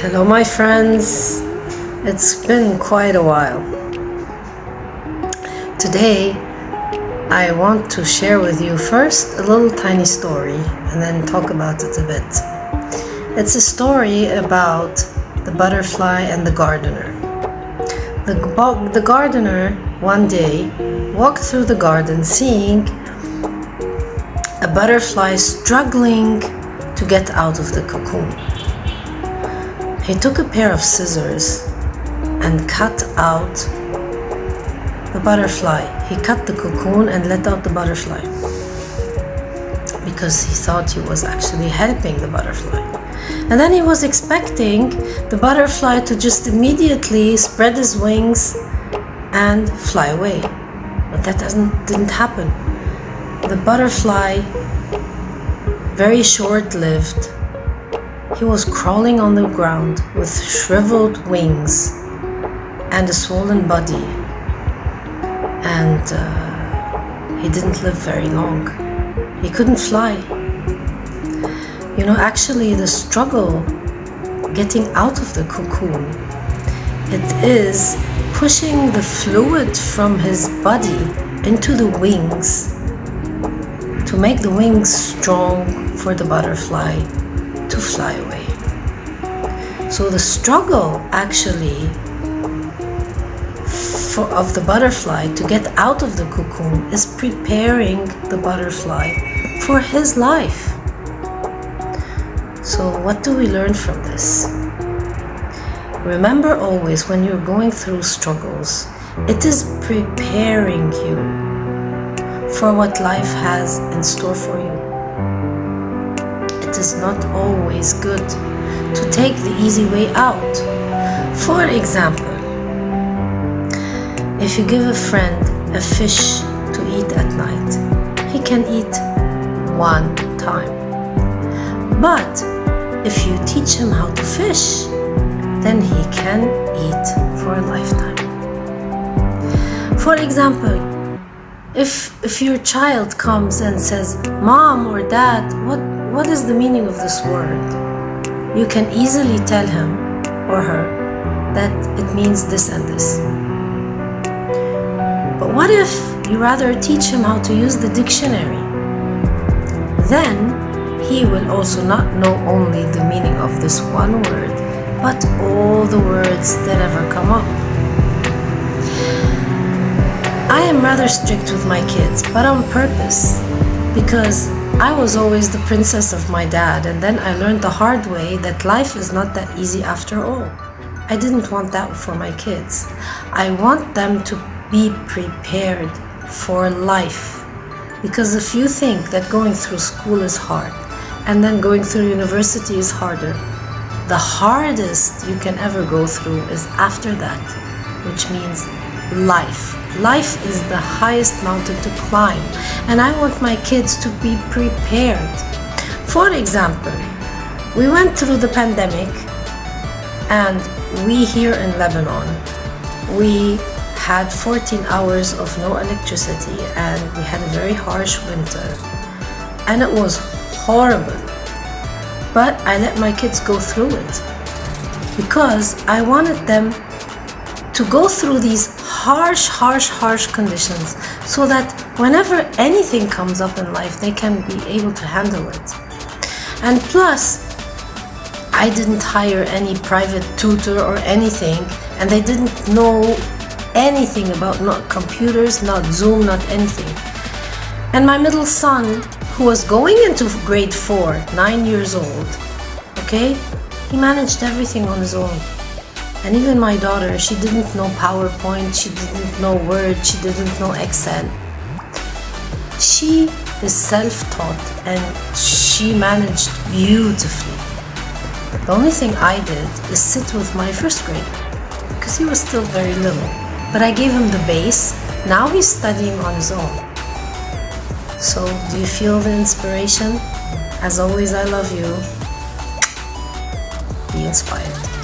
Hello, my friends. It's been quite a while. Today, I want to share with you first a little tiny story and then talk about it a bit. It's a story about the butterfly and the gardener. The gardener one day walked through the garden seeing a butterfly struggling to get out of the cocoon. He took a pair of scissors and cut out the butterfly. He cut the cocoon and let out the butterfly because he thought he was actually helping the butterfly. And then he was expecting the butterfly to just immediately spread his wings and fly away. But that didn't happen. The butterfly, very short-lived, he was crawling on the ground with shriveled wings and a swollen body, and he didn't live very long. He couldn't fly. Actually, the struggle getting out of the cocoon, it is pushing the fluid from his body into the wings to make the wings strong for the butterfly to fly away. So the struggle actually of the butterfly to get out of the cocoon is preparing the butterfly for his life. So what do we learn from this? Remember always, when you're going through struggles, it is preparing you for what life has in store for you. It is not always good to take the easy way out. For example, if you give a friend a fish to eat at night, he can eat one time. But if you teach him how to fish, then he can eat for a lifetime. For example, if your child comes and says, "Mom or Dad, what is the meaning of this word?" you can easily tell him or her that it means this and this. But what if you rather teach him how to use the dictionary? Then he will also not know only the meaning of this one word, but all the words that ever come up. I am rather strict with my kids, but on purpose, because I was always the princess of my dad, and then I learned the hard way that life is not that easy after all. I didn't want that for my kids. I want them to be prepared for life, because if you think that going through school is hard and then going through university is harder, the hardest you can ever go through is after that, which means life. Life is the highest mountain to climb, and I want my kids to be prepared. For example, we went through the pandemic, and we here in Lebanon, we had 14 hours of no electricity, and we had a very harsh winter, and it was horrible. But I let my kids go through it because I wanted them to go through these harsh conditions so that whenever anything comes up in life, they can be able to handle it. And plus, I didn't hire any private tutor or anything, and they didn't know anything about not computers, not Zoom, not anything. And my middle son, who was going into grade 4, 9 years old, okay, he managed everything on his own. And even my daughter, she didn't know PowerPoint, she didn't know Word, she didn't know Excel. She is self-taught and she managed beautifully. The only thing I did is sit with my first grader because he was still very little. But I gave him the base. Now he's studying on his own. So, do you feel the inspiration? As always, I love you. Be inspired.